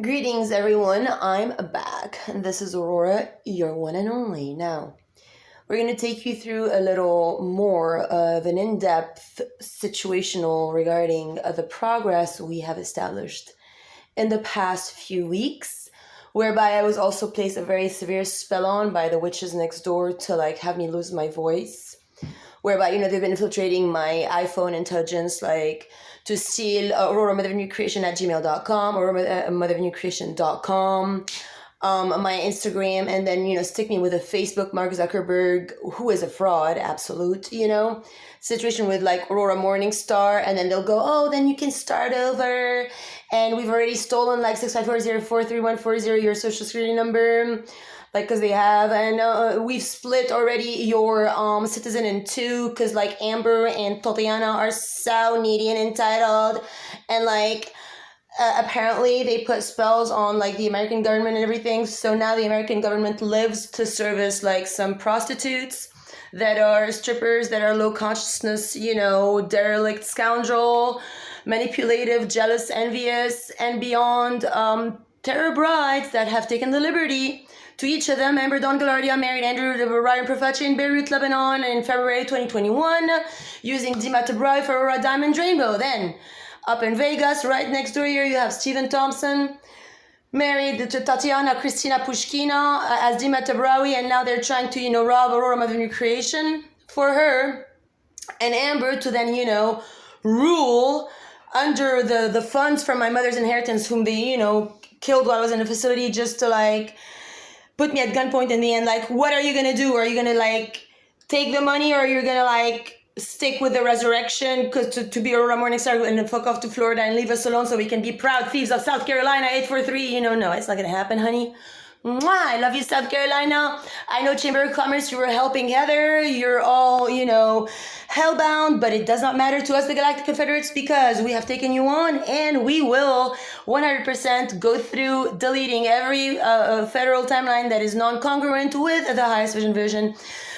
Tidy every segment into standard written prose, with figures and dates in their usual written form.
Greetings, everyone. I'm back. This is Aurora, your one and only. Now, we're going to take you through a little more of an in depth situational regarding the progress we have established in the past few weeks, whereby I was also placed a very severe spell on by the witches next door to have me lose my voice. Whereby, they've been infiltrating my iPhone intelligence, to steal Aurora Mother of New Creation at gmail.com, Aurora Mother of New Creation.com, my Instagram, and then, stick me with a Facebook, Mark Zuckerberg, who is a fraud, absolute, situation with Aurora Morningstar, and then they'll go, oh, then you can start over, and we've already stolen 654043140, your social security number, because they have, and we've split already your citizen in two, because Amber and Tatiana are so needy and entitled, and apparently they put spells on the American government and everything, so now the American government lives to service some prostitutes that are strippers, that are low consciousness, derelict, scoundrel, manipulative, jealous, envious, and beyond terror brides that have taken the liberty. To each of them, Amber Dawn Galardia married Andrew Ryan Profaci in Beirut, Lebanon in February 2021 using Dima Tabrai for Aurora Diamond Rainbow. Then, up in Vegas, right next door here, you have Stephen Thompson married to Tatiana Kristina Pushkina as Dima Tabrawi, and now they're trying to, rob Aurora Mother of New Creation for her and Amber to then, rule under the funds from my mother's inheritance, whom they, killed while I was in a facility just to put me at gunpoint in the end. What are you gonna do? Are you gonna take the money, or you're gonna stick with the resurrection to be Aurora Morningstar and then fuck off to Florida and leave us alone so we can be proud thieves of South Carolina 843? No, it's not gonna happen, honey. Mwah, I love you, South Carolina. I know, Chamber of Commerce, you were helping Heather. You're all, hellbound, but it does not matter to us, the Galactic Confederates, because we have taken you on, and we will 100% go through deleting every federal timeline that is non-congruent with the highest vision version.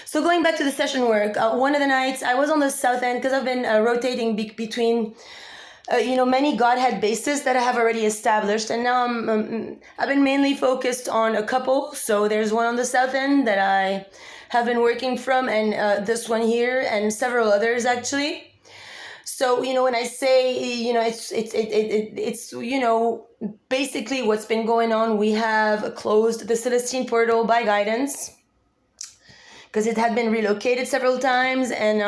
So going back to the session work, one of the nights I was on the south end because I've been rotating between many Godhead bases that I have already established, and now I've been mainly focused on a couple. So there's one on the south end that I have been working from, and this one here, and several others actually. So when I say it's basically what's been going on. We have closed the Celestine portal by guidance because it had been relocated several times, and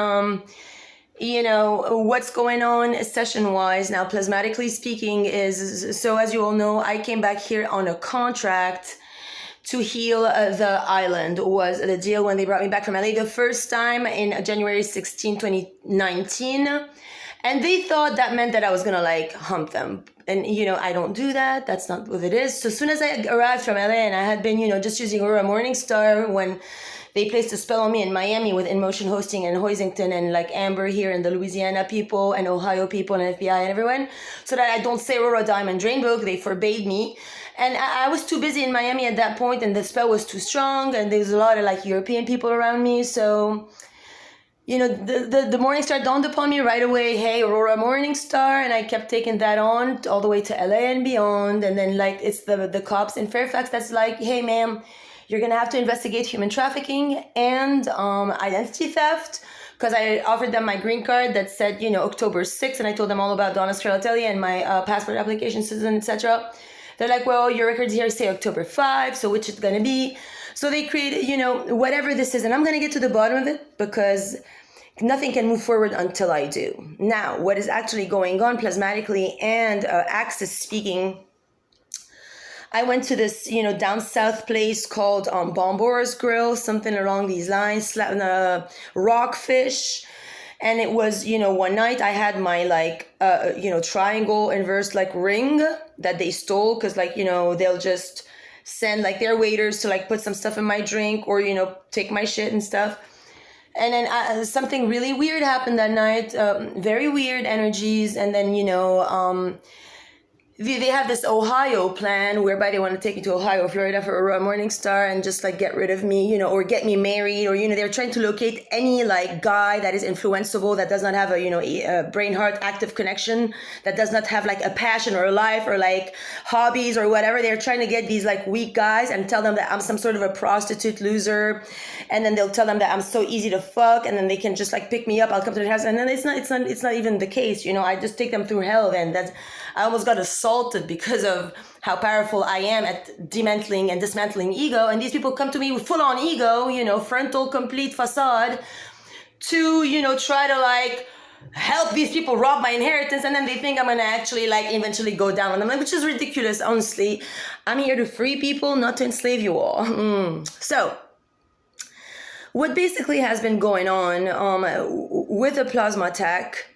what's going on session-wise now, plasmatically speaking, is, so as you all know, I came back here on a contract to heal the island. Was the deal when they brought me back from LA the first time in January 16, 2019. And they thought that meant that I was gonna hump them. And I don't do that. That's not what it is. So as soon as I arrived from LA, and I had been, just using Aurora Morningstar when they placed a spell on me in Miami with InMotion Hosting and Hoisington and Amber here and the Louisiana people and Ohio people and FBI and everyone, so that I don't say Aurora Diamond Rainbow. They forbade me. And I was too busy in Miami at that point, and the spell was too strong, and there's a lot of European people around me. So, the Morningstar dawned upon me right away. Hey, Aurora Morningstar. And I kept taking that on all the way to LA and beyond. And then it's the cops in Fairfax that's hey, ma'am, you're going to have to investigate human trafficking and identity theft, because I offered them my green card that said, October 6th, and I told them all about Donna Scarlatelli and my passport application, citizen, etc. They're well, your records here say October 5, so which it's going to be? So they created, whatever this is, and I'm going to get to the bottom of it, because nothing can move forward until I do. Now, what is actually going on plasmatically and Access speaking, I went to this, down south place called Bombora's Grill, something along these lines, Rockfish. And it was, one night I had my triangle inverse ring that they stole, because they'll just send their waiters to put some stuff in my drink, or take my shit and stuff. And then something really weird happened that night, very weird energies. And then they have this Ohio plan whereby they want to take me to Ohio, Florida for a Morning Star and just like get rid of me, you know, or get me married, or, you know, they're trying to locate any like guy that is influenceable, that does not have a, you know, a brain heart active connection, that does not have like a passion or a life or like hobbies or whatever. They're trying to get these like weak guys and tell them that I'm some sort of a prostitute loser, and then they'll tell them that I'm so easy to fuck, and then they can just like pick me up. I'll come to their house, and then it's not even the case, you know. I just take them through hell. Then I almost got assaulted because of how powerful I am at dismantling ego. And these people come to me with full on ego, you know, frontal, complete facade, to, you know, try to like help these people rob my inheritance. And then they think I'm going to actually like eventually go down on them, which is ridiculous. Honestly, I'm here to free people, not to enslave you all. So what basically has been going on with the plasma tech,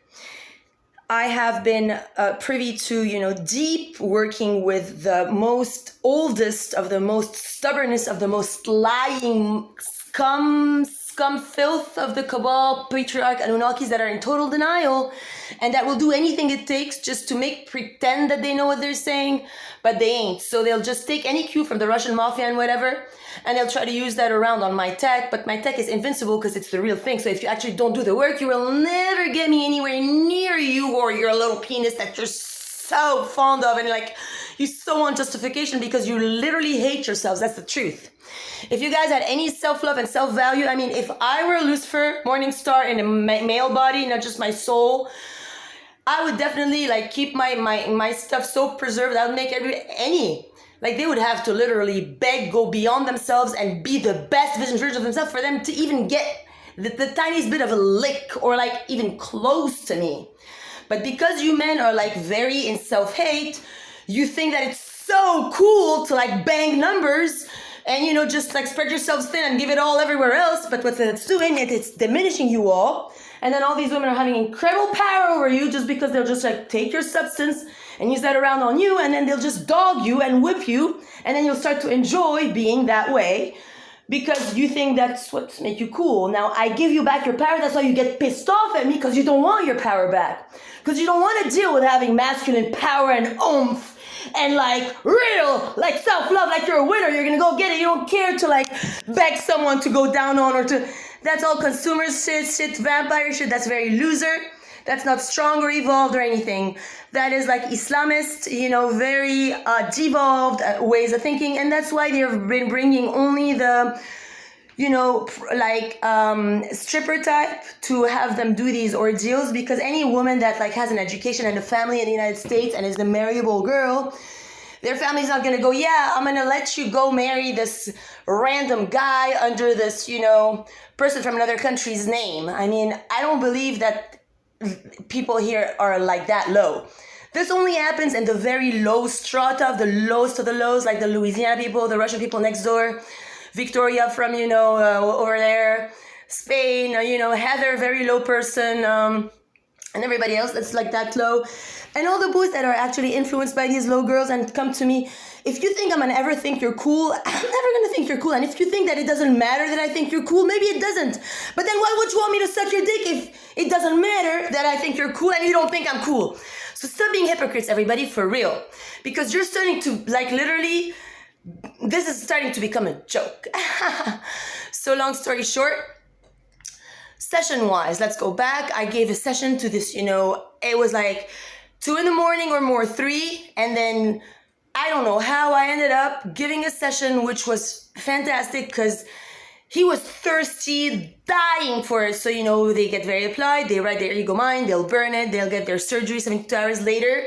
I have been privy to, you know, deep working with the most oldest of the most stubbornness of the most lying scum filth of the cabal, patriarch, Anunnakis that are in total denial and that will do anything it takes just to pretend that they know what they're saying, but they ain't. So they'll just take any cue from the Russian mafia and whatever, and they'll try to use that around on my tech, but my tech is invincible because it's the real thing. So if you actually don't do the work, you will never get me anywhere near you or your little penis that you're so fond of, and like you so want justification because you literally hate yourselves. That's the truth. If you guys had any self-love and self-value, I mean, if I were a Lucifer, Morning Star in a male body, not just my soul, I would definitely like keep my stuff so preserved. I would make like they would have to literally beg, go beyond themselves and be the best version of themselves for them to even get the tiniest bit of a lick or like even close to me. But because you men are like very in self-hate, you think that it's so cool to like bang numbers and, you know, just like spread yourselves thin and give it all everywhere else. But what it's doing, it's diminishing you all. And then all these women are having incredible power over you just because they'll just like take your substance and use that around on you, and then they'll just dog you and whip you, and then you'll start to enjoy being that way because you think that's what makes you cool. Now, I give you back your power, that's why you get pissed off at me, because you don't want your power back. Because you don't want to deal with having masculine power and oomph and like real, like self-love, like you're a winner, you're gonna go get it. You don't care to like beg someone to go down on or to, that's all consumer shit, vampire shit, that's very loser. That's not strong or evolved or anything. That is like Islamist, you know, very devolved ways of thinking. And that's why they've been bringing only the, you know, like stripper type to have them do these ordeals, because any woman that like has an education and a family in the United States and is a marryable girl, their family's not going to go, yeah, I'm going to let you go marry this random guy under this, you know, person from another country's name. I mean, I don't believe that people here are like that low. This only happens in the very low strata of the lowest of the lows, like the Louisiana people, the Russian people next door, Victoria from, you know, over there, Spain, you know, Heather, very low person, and everybody else that's like that low. And all the boys that are actually influenced by these low girls and come to me, if you think I'm gonna ever think you're cool, I'm never gonna think you're cool. And if you think that it doesn't matter that I think you're cool, maybe it doesn't. But then why would you want me to suck your dick if it doesn't matter that I think you're cool and you don't think I'm cool? So stop being hypocrites, everybody, for real. Because you're starting to, like, literally, this is starting to become a joke. So long story short, session-wise, let's go back. I gave a session to this, you know, it was like 2 a.m. or more, 3, and then I don't know how I ended up giving a session, which was fantastic because he was thirsty, dying for it. So, you know, they get very applied, they write their ego mind, they'll burn it, they'll get their surgery 72 hours later,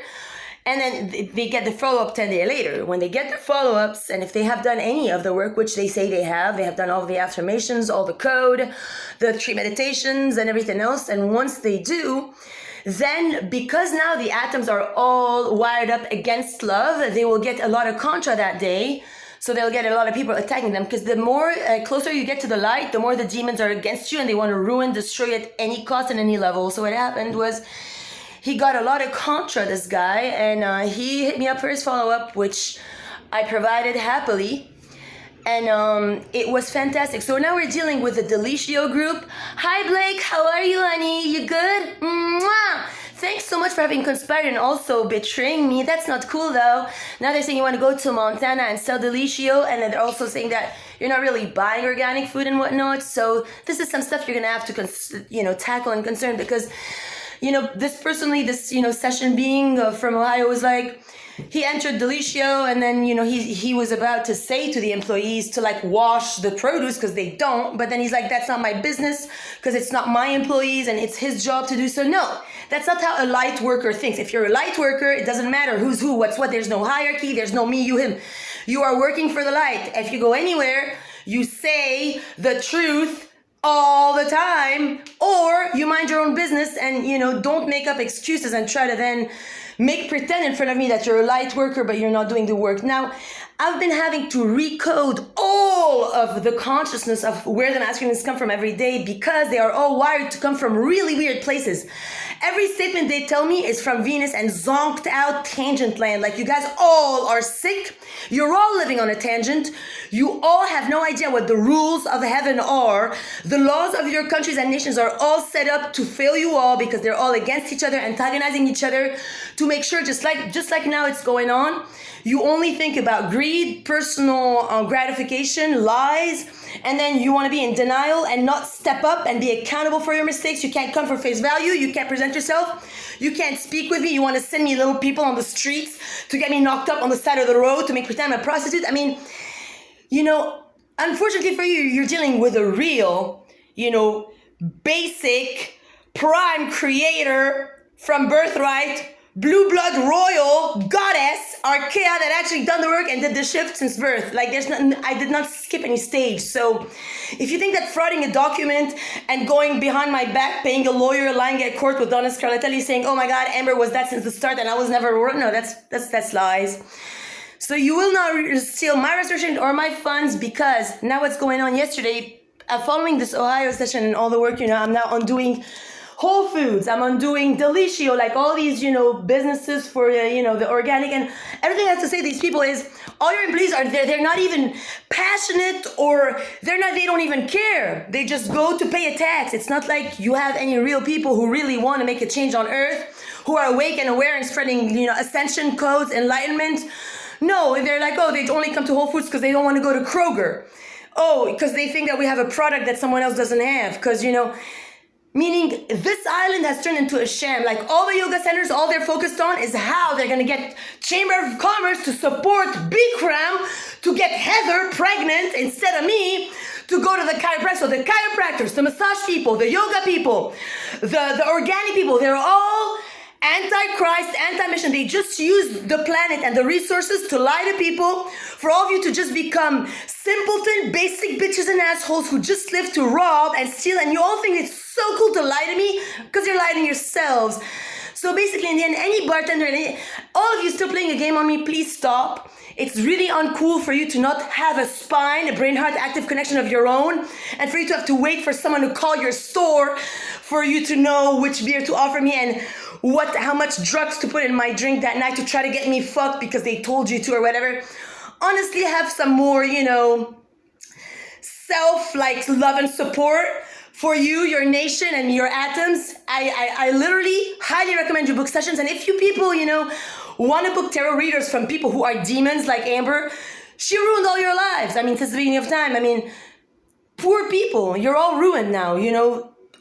and then they get the follow-up 10 days later. When they get their follow-ups, and if they have done any of the work, which they say they have done all the affirmations, all the code, the 3 meditations, and everything else, and once they do, then because now the atoms are all wired up against love, they will get a lot of contra that day. So they'll get a lot of people attacking them, because the more closer you get to the light, the more the demons are against you and they want to ruin, destroy at any cost and any level. So what happened was he got a lot of contra, this guy, and he hit me up for his follow-up, which I provided happily. And it was fantastic. So now we're dealing with the Delicio group. Hi, Blake. How are you, honey? You good? Mwah! thanks so much for having conspired and also betraying me. That's not cool though. Now they're saying you want to go to Montana and sell Delicio, and then they're also saying that you're not really buying organic food and whatnot. So this is some stuff you're gonna have to, tackle and concern, because, this session being from Ohio was like, he entered Delicio, and then, he was about to say to the employees to like wash the produce because they don't. But then he's like, that's not my business because it's not my employees and it's his job to do so. No, that's not how a light worker thinks. If you're a light worker, it doesn't matter who's who, what's what. There's no hierarchy. There's no me, you, him. You are working for the light. If you go anywhere, you say the truth all the time, or you mind your own business and, don't make up excuses and try to then make pretend in front of me that you're a light worker, but you're not doing the work. Now, I've been having to recode all of the consciousness of where the masculines come from every day, because they are all wired to come from really weird places. Every statement they tell me is from Venus and zonked out tangent land. Like, you guys all are sick. You're all living on a tangent. You all have no idea what the rules of heaven are. The laws of your countries and nations are all set up to fail you all, because they're all against each other, antagonizing each other, to make sure, just like now it's going on, you only think about greed, personal gratification, lies, and then you want to be in denial and not step up and be accountable for your mistakes. You can't come for face value. You can't present yourself. You can't speak with me. You want to send me little people on the streets to get me knocked up on the side of the road to make pretend I'm a prostitute. I mean, unfortunately for you, you're dealing with a real, basic, prime creator from birthright, blue blood royal goddess Archaea that actually done the work and did the shift since birth. Like, I did not skip any stage. So if you think that frauding a document and going behind my back, paying a lawyer, lying at court with Donna Scarlatelli saying, oh my God, Amber was that since the start and I was never, no, that's lies. So you will not steal my restoration or my funds, because now what's going on yesterday, following this Ohio session and all the work, I'm now undoing Whole Foods, I'm undoing Delicio, like all these, businesses for, the organic, and everything I have to say to these people is, all your employees are there, they're not even passionate, or they don't even care. They just go to pay a tax. It's not like you have any real people who really want to make a change on earth, who are awake and aware and spreading, ascension codes, enlightenment. No, they're like, they only come to Whole Foods because they don't want to go to Kroger. Oh, because they think that we have a product that someone else doesn't have, because, meaning this island has turned into a sham. Like, all the yoga centers, all they're focused on is how they're going to get Chamber of Commerce to support Bikram to get Heather pregnant instead of me to go to the chiropractor. So the chiropractors, the massage people, the yoga people, the organic people, they're all anti-Christ, anti-mission. They just use the planet and the resources to lie to people, for all of you to just become simpleton, basic bitches and assholes who just live to rob and steal. And you all think it's so cool to lie to me because you're lying to yourselves. So basically, in the end, any bartender, all of you still playing a game on me, please stop. It's really uncool for you to not have a spine, a brain-heart active connection of your own, and for you to have to wait for someone to call your store for you to know which beer to offer me and how much drugs to put in my drink that night to try to get me fucked because they told you to or whatever. Honestly, have some more, love and support for you, your nation, and your atoms. I literally highly recommend you book sessions. And if you people, want to book tarot readers from people who are demons like Amber, she ruined all your lives. Since the beginning of time. Poor people, you're all ruined now,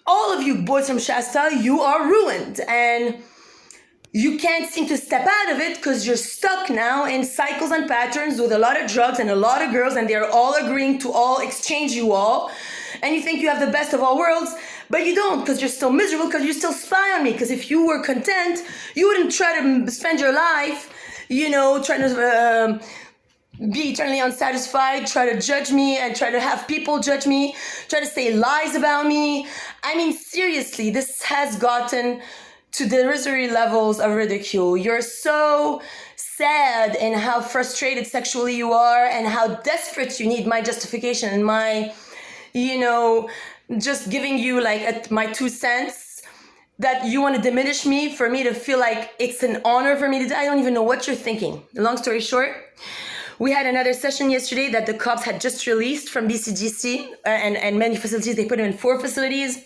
all of you boys from Shasta, you are ruined. And you can't seem to step out of it because you're stuck now in cycles and patterns with a lot of drugs and a lot of girls, and they're all agreeing to all exchange you all. And you think you have the best of all worlds, but you don't, because you're still miserable, because you still spy on me. Because if you were content, you wouldn't try to spend your life, trying to be eternally unsatisfied, try to judge me and try to have people judge me, try to say lies about me. Seriously, this has gotten to derisory levels of ridicule. You're so sad in how frustrated sexually you are and how desperate you need my justification and my, just giving you my 2 cents, that you want to diminish me for me to feel like it's an honor for me to die. I don't even know what you're thinking. Long story short, we had another session yesterday that the cops had just released from BCGC and many facilities. They put them in 4 facilities.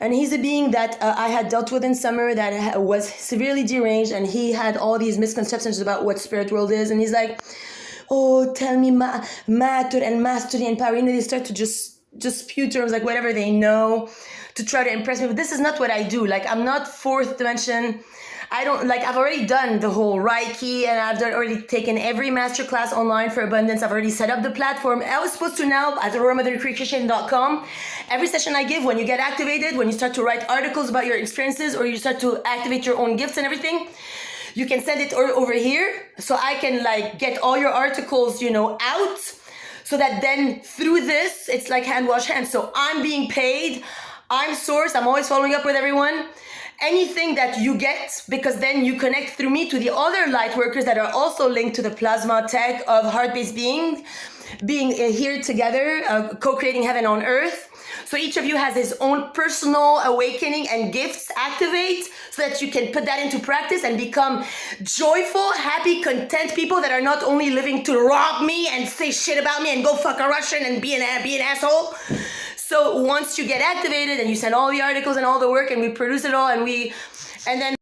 And he's a being that I had dealt with in summer that was severely deranged, and he had all these misconceptions about what spirit world is. And he's like, oh, tell me matter and mastery and power. They start to just spew terms like whatever they know to try to impress me. But this is not what I do. Like, I'm not fourth dimension. I've already done the whole Reiki, and I've already taken every masterclass online for abundance. I've already set up the platform. I was supposed to now at AuroraMotherCreation.com. Every session I give, when you get activated, when you start to write articles about your experiences, or you start to activate your own gifts and everything, you can send it over here, so I can get all your articles, out, so that then through this, it's like hand wash hands. So I'm being paid, I'm sourced, I'm always following up with everyone. Anything that you get, because then you connect through me to the other light workers that are also linked to the plasma tech of heart-based being here together, co-creating heaven on earth. So each of you has his own personal awakening and gifts activate, so that you can put that into practice and become joyful, happy, content people that are not only living to rob me and say shit about me and go fuck a Russian and be an asshole. So once you get activated and you send all the articles and all the work and we produce it all and then